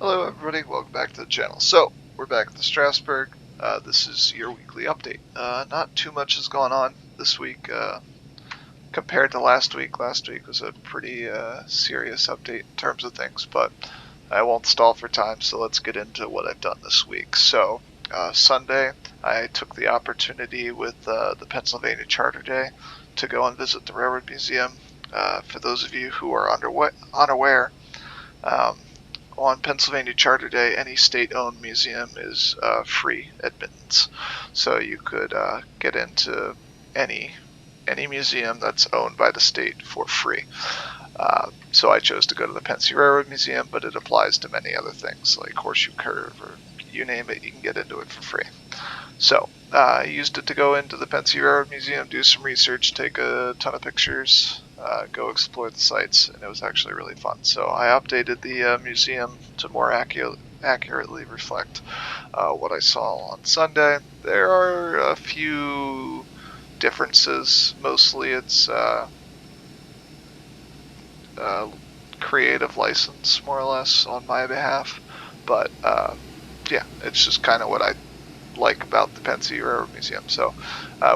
Hello everybody, welcome back to the channel. So, we're back at the Strasburg. This is your weekly update. Not too much has gone on this week compared to last week. Last week was a pretty serious update in terms of things, but I won't stall for time, so let's get into what I've done this week. So, Sunday, I took the opportunity with the Pennsylvania Charter Day to go and visit the Railroad Museum. For those of you who are unaware, um, on Pennsylvania Charter Day, any state-owned museum is free admittance. So you could get into any museum that's owned by the state for free. So I chose to go to the Pennsylvania Railroad Museum, but it applies to many other things like Horseshoe Curve or you name it, you can get into it for free. So I used it to go into the Pennsylvania Railroad Museum, do some research, take a ton of pictures, go explore the sites, and it was actually really fun. So I updated the museum to more accurately reflect what I saw on Sunday. There are a few differences. Mostly it's creative license, more or less, on my behalf. But yeah, it's just kind of what I like about the Pennsylvania Railroad Museum. So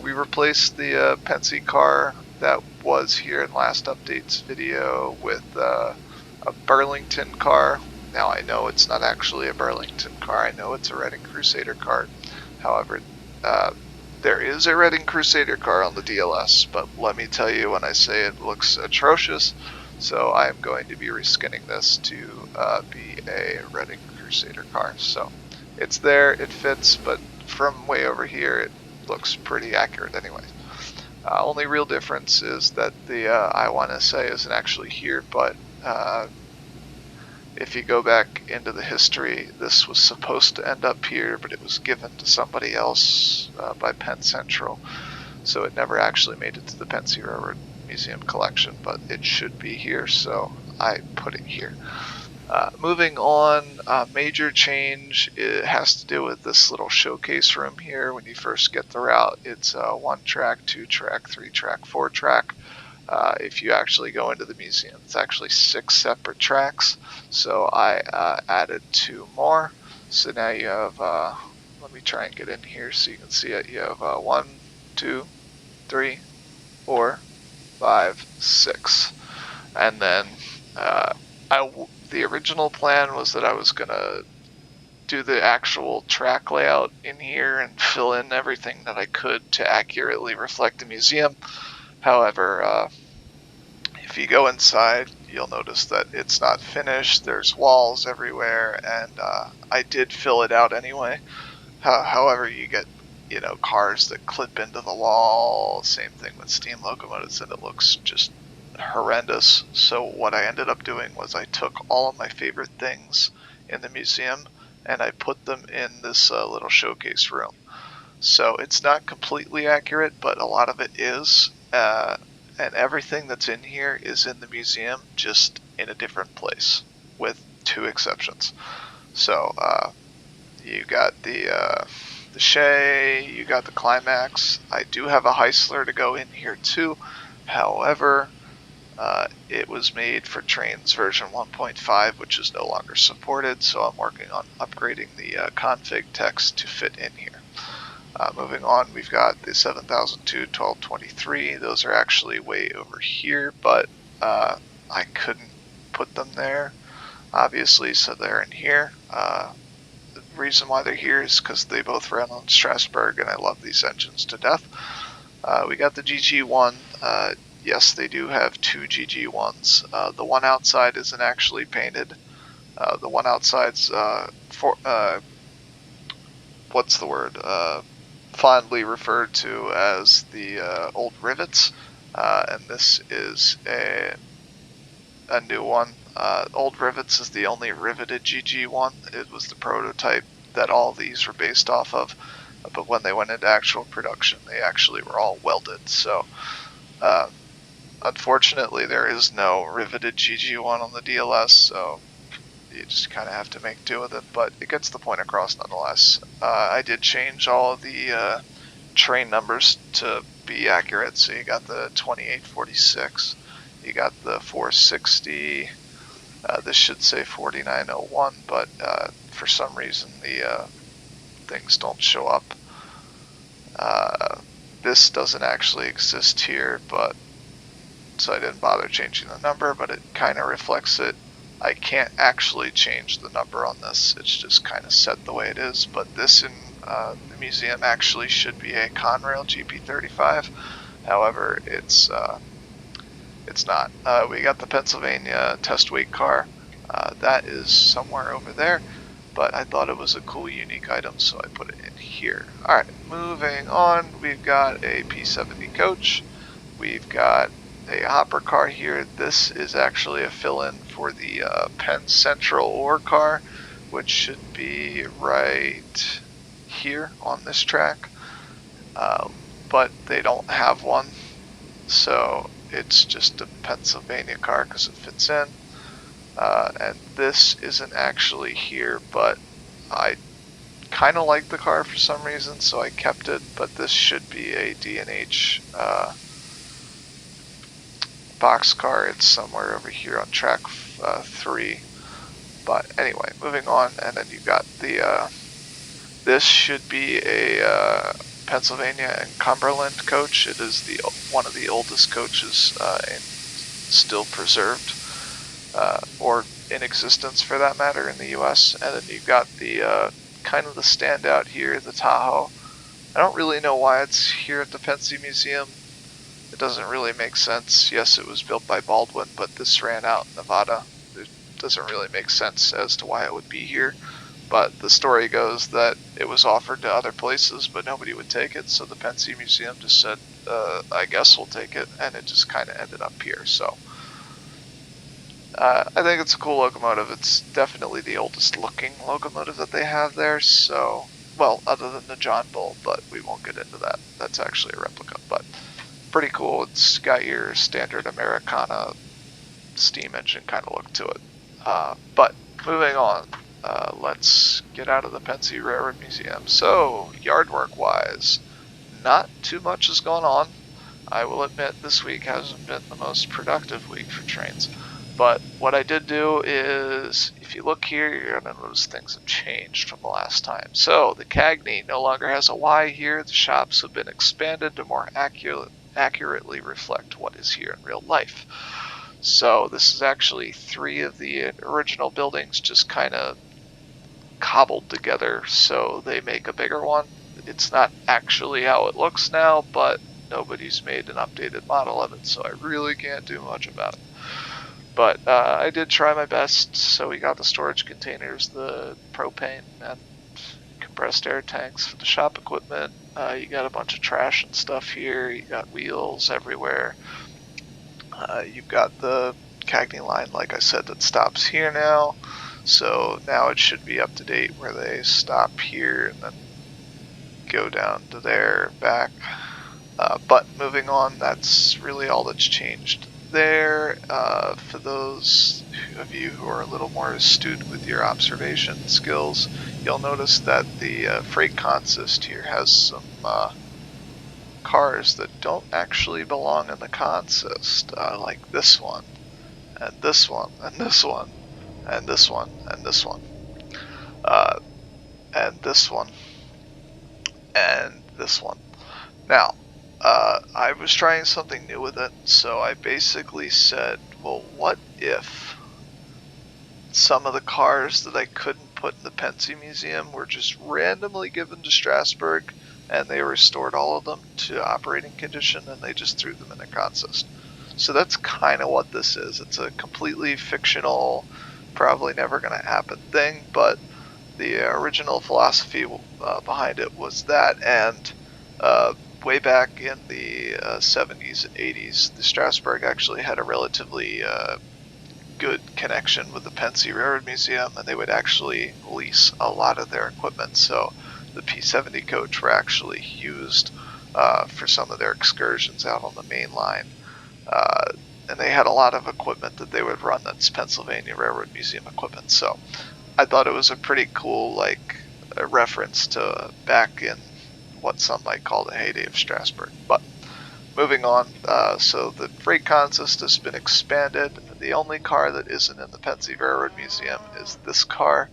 we replaced the Pennsy car that was here in last update's video with a Burlington car. Now I know it's not actually a Burlington car. I know it's a Reading Crusader car. However, there is a Reading Crusader car on the DLS, but let me tell you when I say it looks atrocious. So I am going to be reskinning this to be a Reading Crusader car. So it's there, it fits, but from way over here it looks pretty accurate anyway. Only real difference is that the I1SA isn't actually here, but if you go back into the history, this was supposed to end up here, but it was given to somebody else by Penn Central, so it never actually made it to the Pennsy Railroad Museum collection, but it should be here, so I put it here. Moving on, major change, it has to do with this little showcase room here. When you first get the route, it's 1 track, 2 track, 3 track, 4 track. If you actually go into the museum, it's actually 6 separate tracks. So I added 2 more. So now you have, let me try and get in here so you can see it. You have 1, 2, 3, 4, 5, 6. And then the original plan was that I was going to do the actual track layout in here and fill in everything that I could to accurately reflect the museum. However, if you go inside, you'll notice that it's not finished. There's walls everywhere, and I did fill it out anyway. However, you get, cars that clip into the wall. Same thing with steam locomotives, and it looks just horrendous. So what I ended up doing was I took all of my favorite things in the museum and I put them in this little showcase room. So it's not completely accurate, but a lot of it is. And everything that's in here is in the museum, just in a different place, with 2 exceptions. So you got the Shay, you got the Climax. I do have a Heisler to go in here too. However, it was made for Trainz version 1.5, which is no longer supported, so I'm working on upgrading the config text to fit in here. Moving on, we've got the 7002 1223. Those are actually way over here, but I couldn't put them there, obviously, so they're in here. The reason why they're here is because they both ran on Strasburg, and I love these engines to death. We got the GG1. Yes, they do have 2 GG1s. The one outside isn't actually painted. The one outside's what's the word? Fondly referred to as the old rivets, and this is a new one. Old Rivets is the only riveted GG1. It was the prototype that all these were based off of, but when they went into actual production, they actually were all welded. So unfortunately, there is no riveted GG1 on the DLS, so you just kind of have to make do with it, but it gets the point across nonetheless. I did change all of the train numbers to be accurate, so you got the 2846, you got the 460, This should say 4901, but for some reason the things don't show up. This doesn't actually exist here, but so I didn't bother changing the number, but it kind of reflects it. I can't actually change the number on this, it's just kind of set the way it is, but this in the museum actually should be a Conrail GP35. However, it's not. We got the Pennsylvania test weight car. That is somewhere over there, but I thought it was a cool, unique item, so I put it in here. Alright, moving on, we've got a P70 coach. We've got a hopper car here. This is actually a fill-in for the Penn Central ore car, which should be right here on this track, but they don't have one, so it's just a Pennsylvania car because it fits in. And this isn't actually here, but I kind of like the car for some reason, so I kept it, but this should be a D&H box car. It's somewhere over here on track 3. But anyway, moving on, and then you got the this should be a Pennsylvania and Cumberland coach. It is one of the oldest coaches and still preserved, or in existence for that matter, in the US. And then you've got the kind of the standout here, the Tahoe. I don't really know why it's here at the Pennsy Museum. It doesn't really make sense. Yes, it was built by Baldwin, but this ran out in Nevada. It doesn't really make sense as to why it would be here. But the story goes that it was offered to other places, but nobody would take it. So the Pennsy Museum just said, I guess we'll take it. And it just kind of ended up here. So I think it's a cool locomotive. It's definitely the oldest looking locomotive that they have there. So, well, other than the John Bull, but we won't get into that. That's actually a replica, but pretty cool. It's got your standard Americana steam engine kind of look to it. But moving on, let's get out of the Pennsy Railroad Museum. So, yard work wise, not too much has gone on. I will admit this week hasn't been the most productive week for Trainz. But what I did do is, if you look here, you're going to notice things have changed from the last time. So, the Cagney no longer has a Y here. The shops have been expanded to more accurately reflect what is here in real life. So, this is actually 3 of the original buildings just kind of cobbled together so they make a bigger one. It's not actually how it looks now, but nobody's made an updated model of it, so I really can't do much about it. But I did try my best, so we got the storage containers, the propane and compressed air tanks for the shop equipment. You got a bunch of trash and stuff here. You got wheels everywhere. You've got the Cagney line, like I said, that stops here now. So now it should be up to date where they stop here and then go down to there and back. But moving on, that's really all that's changed there. For those of you who are a little more astute with your observation skills, you'll notice that the freight consist here has some cars that don't actually belong in the consist, like this one, and this one, and this one, and this one, and this one, and this one, and this one. Now, I was trying something new with it, so I basically said, well, what if some of the cars that I couldn't put in the Pennsy Museum were just randomly given to Strasburg, and they restored all of them to operating condition, and they just threw them in a consist. So that's kind of what this is. It's a completely fictional, probably never going to happen thing, but the original philosophy behind it was that, and way back in the 70s and 80s, the Strasburg actually had a relatively good connection with the Pennsy Railroad Museum, and they would actually lease a lot of their equipment. So the P70 coach were actually used for some of their excursions out on the main line. And they had a lot of equipment that they would run that's Pennsylvania Railroad Museum equipment. So I thought it was a pretty cool, like, a reference to back in what some might call the heyday of Strasburg. But moving on, so the freight consist has been expanded. The only car that isn't in the Pennsy Railroad Museum is this car.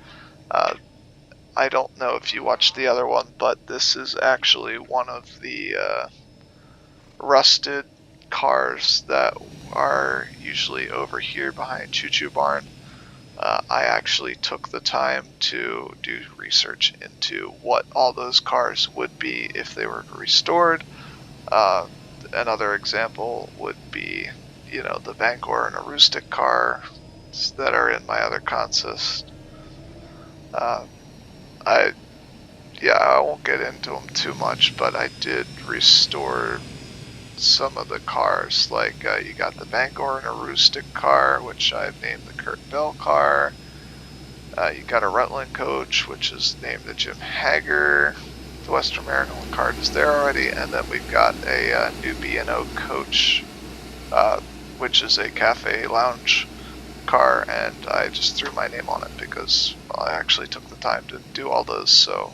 I don't know if you watched the other one, but this is actually one of the rusted cars that are usually over here behind Choo Choo Barn. I actually took the time to do research into what all those cars would be if they were restored. Another example would be, you know, the Bangor and Aroostook cars that are in my other consist. I won't get into them too much, but I did restore some of the cars. Like you got the Bangor and Aroostook car, which I've named the Kurt Bell car. You got a Rutland coach, which is named the Jim Hager. The Western Maryland card is there already, and then we've got a new B&O coach, which is a cafe lounge car, and I just threw my name on it because I actually took the time to do all those, so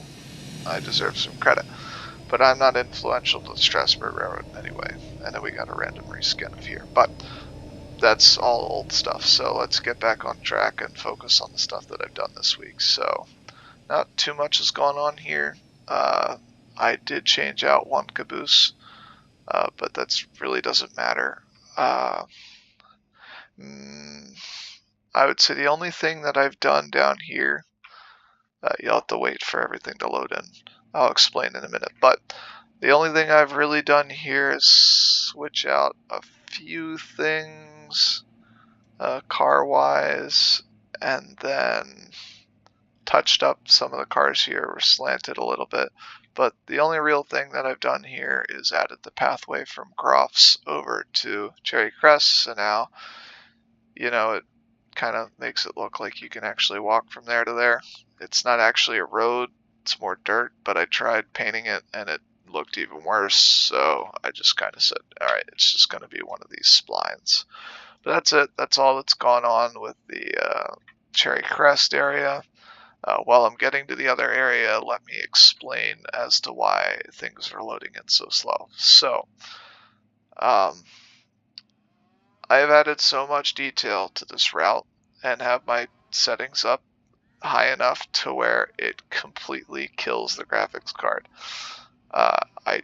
I deserve some credit. But I'm not influential to the Strasburg Railroad anyway. And then we got a random reskin of here. But that's all old stuff, so let's get back on track and focus on the stuff that I've done this week. So, not too much is going on here. I did change out one caboose, but that really doesn't matter. I would say the only thing that I've done down here, you'll have to wait for everything to load in. I'll explain in a minute, but the only thing I've really done here is switch out a few things car-wise, and then touched up some of the cars here, were slanted a little bit. But the only real thing that I've done here is added the pathway from Groff's over to Cherry Crest, so now, you know, it kind of makes it look like you can actually walk from there to there. It's not actually a road, it's more dirt, but I tried painting it and it looked even worse, so I just kind of said, alright, it's just going to be one of these splines. But that's it. That's all that's gone on with the Cherry Crest area. While I'm getting to the other area, let me explain as to why things are loading in so slow. So, I have added so much detail to this route and have my settings up high enough to where it completely kills the graphics card. I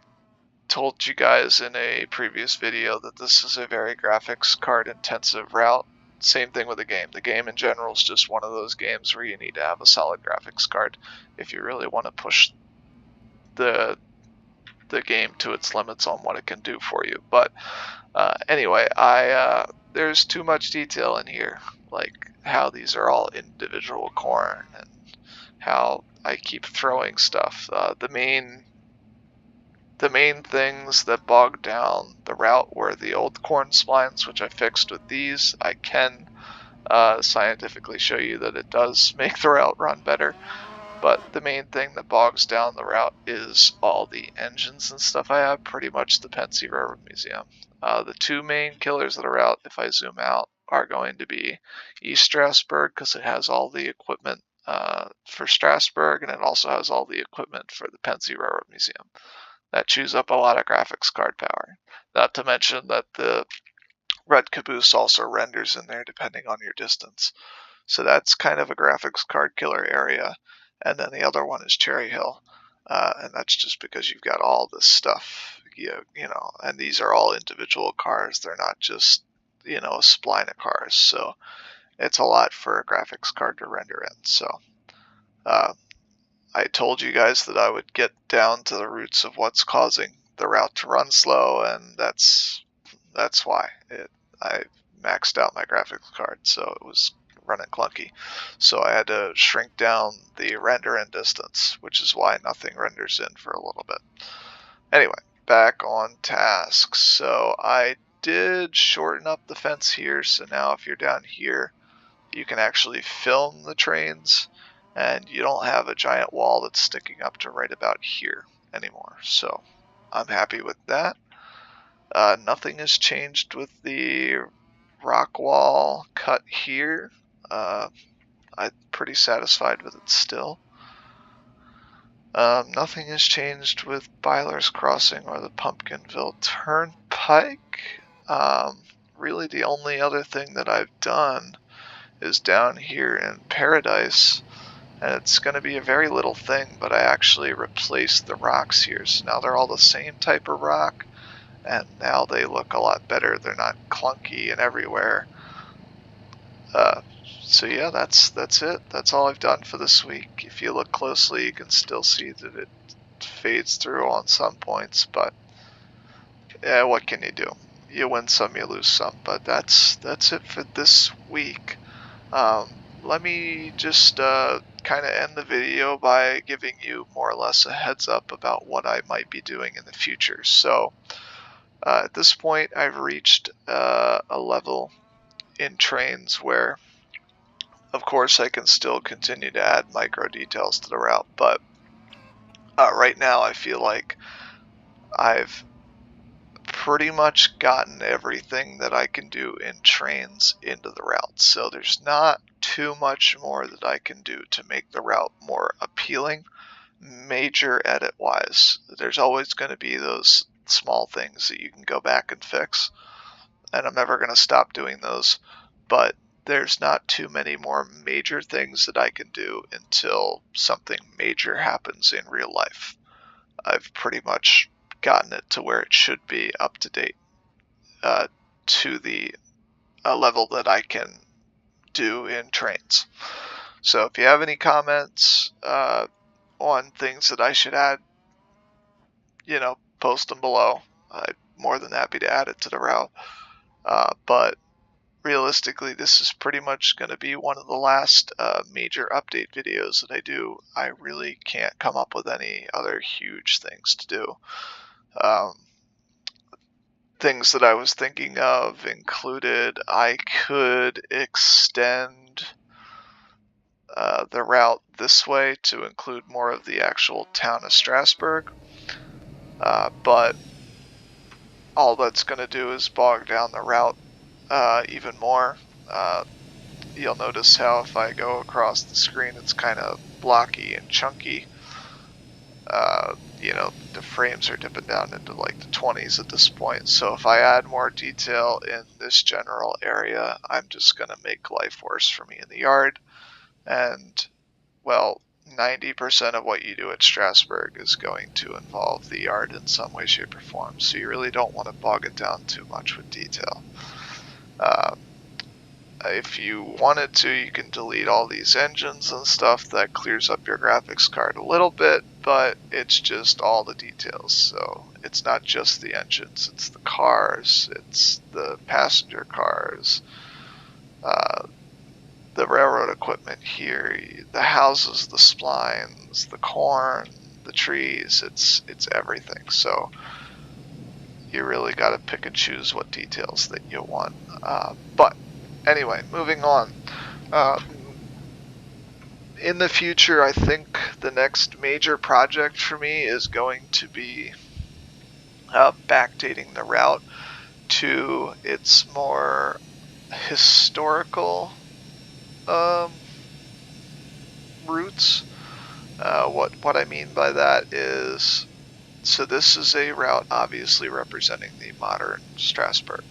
told you guys in a previous video that this is a very graphics card intensive route. Same thing with the game. The game in general is just one of those games where you need to have a solid graphics card if you really want to push the game to its limits on what it can do for you. But anyway, there's too much detail in here, like how these are all individual corn and how I keep throwing stuff. The main things that bogged down the route were the old corn splines, which I fixed with these. I can scientifically show you that it does make the route run better, but the main thing that bogs down the route is all the engines and stuff I have, pretty much the Pennsy Railroad Museum. The two main killers of the route, if I zoom out, are going to be East Strasburg, because it has all the equipment for Strasburg, and it also has all the equipment for the Pennsy Railroad Museum. That chews up a lot of graphics card power. Not to mention that the red caboose also renders in there depending on your distance. So that's kind of a graphics card killer area. And then the other one is Cherry Hill. And that's just because you've got all this stuff, you know, and these are all individual cars. They're not just, you know, a spline of cars. So it's a lot for a graphics card to render in. So, I told you guys that I would get down to the roots of what's causing the route to run slow, and that's why. I maxed out my graphics card, so it was running clunky. So I had to shrink down the render in distance, which is why nothing renders in for a little bit. Anyway, back on task. So I did shorten up the fence here, so now if you're down here, you can actually film the trains, and you don't have a giant wall that's sticking up to right about here anymore. So I'm happy with that. Nothing has changed with the rock wall cut here. I'm pretty satisfied with it still. Nothing has changed with Byler's Crossing or the Pumpkinville Turnpike. really the only other thing that I've done is down here in Paradise, and it's going to be a very little thing, but I actually replaced the rocks here, so now they're all the same type of rock, and now they look a lot better. They're not clunky and everywhere. So yeah, that's it. That's all I've done for this week. If you look closely, you can still see that it fades through on some points, but yeah, what can you do? You win some, you lose some, but that's it for this week. Let me just kind of end the video by giving you more or less a heads up about what I might be doing in the future. So at this point, I've reached a level in Trainz where, of course, I can still continue to add micro details to the route, but right now I feel like I've pretty much gotten everything that I can do in Trainz into the route. So there's not too much more that I can do to make the route more appealing, major edit wise. There's always going to be those small things that you can go back and fix, and I'm never going to stop doing those, but there's not too many more major things that I can do until something major happens in real life. I've pretty much gotten it to where it should be up to date to the level that I can do in Trainz. So if you have any comments on things that I should add, post them below. I'm more than happy to add it to the route. But realistically, this is pretty much going to be one of the last major update videos that I do. I really can't come up with any other huge things to do. Things that I was thinking of included I could extend the route this way to include more of the actual town of Strasburg, but all that's going to do is bog down the route even more. You'll notice how if I go across the screen, it's kind of blocky and chunky. The frames are dipping down into like the 20s at this point. So if I add more detail in this general area, I'm just going to make life worse for me in the yard. And, well, 90% of what you do at Strasburg is going to involve the yard in some way, shape, or form. So you really don't want to bog it down too much with detail. If you wanted to, you can delete all these engines and stuff. That clears up your graphics card a little bit, but it's just all the details. So it's not just the engines, it's the cars, it's the passenger cars, the railroad equipment here, the houses, the splines, the corn, the trees, it's everything. So you really got to pick and choose what details that you want. But anyway, moving on. In the future, I think the next major project for me is going to be backdating the route to its more historical roots. What I mean by that is, so this is a route obviously representing the modern Strasburg.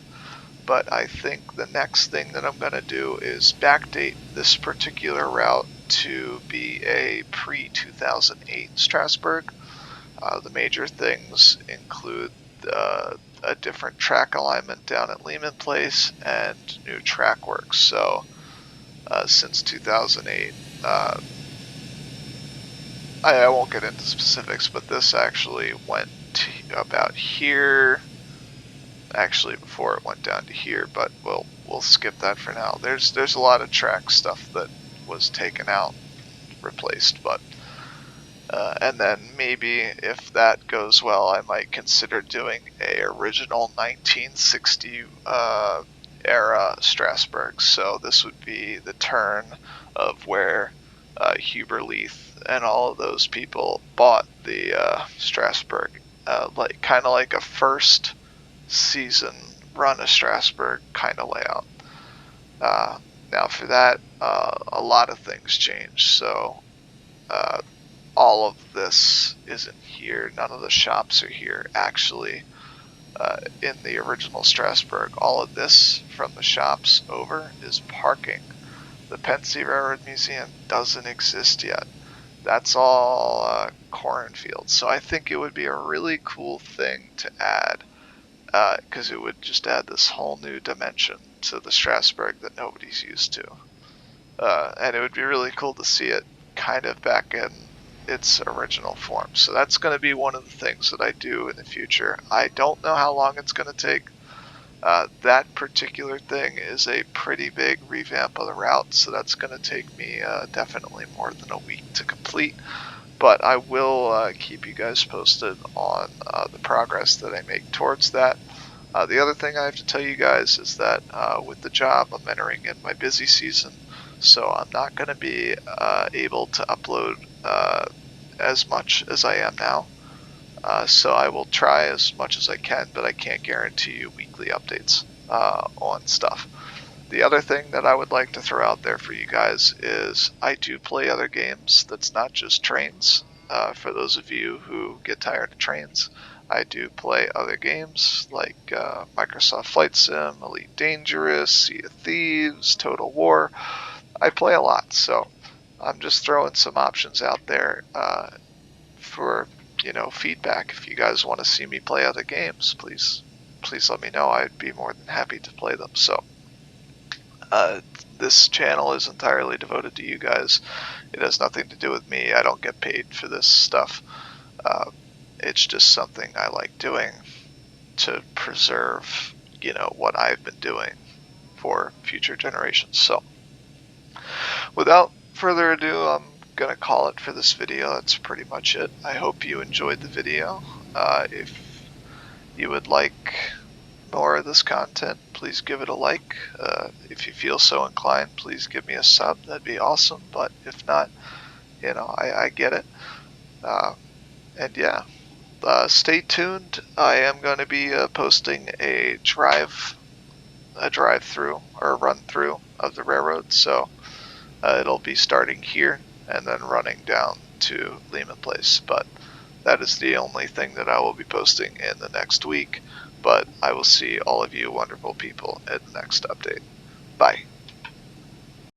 But I think the next thing that I'm going to do is backdate this particular route to be a pre-2008 Strasburg. The major things include a different track alignment down at Lehman Place and new track work. So since 2008, I won't get into specifics, but this actually went about here. Actually, before it went down to here, but we'll skip that for now. There's a lot of track stuff that was taken out, replaced, but and then maybe if that goes well, I might consider doing a original 1960 era Strasburg. So this would be the turn of where Huber Leith and all of those people bought the Strasburg, kind of like a first season run of Strasburg kind of layout. Now for that, a lot of things change. So all of this isn't here. None of the shops are here. Actually, in the original Strasburg. All of this from the shops over is parking. The Pennsy Railroad Museum doesn't exist yet. That's all cornfields. So I think it would be a really cool thing to add, because it would just add this whole new dimension to the Strasburg that nobody's used to. And it would be really cool to see it kind of back in its original form. So that's going to be one of the things that I do in the future. I don't know how long it's going to take. That particular thing is a pretty big revamp of the route, so that's going to take me definitely more than a week to complete. But I will keep you guys posted on the progress that I make towards that. The other thing I have to tell you guys is that with the job, I'm entering in my busy season, so I'm not going to be able to upload as much as I am now. So I will try as much as I can, but I can't guarantee you weekly updates on stuff. The other thing that I would like to throw out there for you guys is I do play other games that's not just Trainz. For those of you who get tired of Trainz, I do play other games like Microsoft Flight Sim, Elite Dangerous, Sea of Thieves, Total War. I play a lot, so I'm just throwing some options out there for feedback. If you guys want to see me play other games, please let me know. I'd be more than happy to play them. So this channel is entirely devoted to you guys. It has nothing to do with me. I don't get paid for this stuff. It's just something I like doing to preserve, what I've been doing for future generations. So without further ado, I'm gonna call it for this video. That's pretty much it. I hope you enjoyed the video. If you would like more of this content, please give it a like. If you feel so inclined, please give me a sub. That'd be awesome. But if not, I get it. And yeah, stay tuned. I am going to be posting a drive-through or run-through of the railroad. So it'll be starting here and then running down to Lehman Place. But that is the only thing that I will be posting in the next week. But I will see all of you wonderful people in the next update. Bye.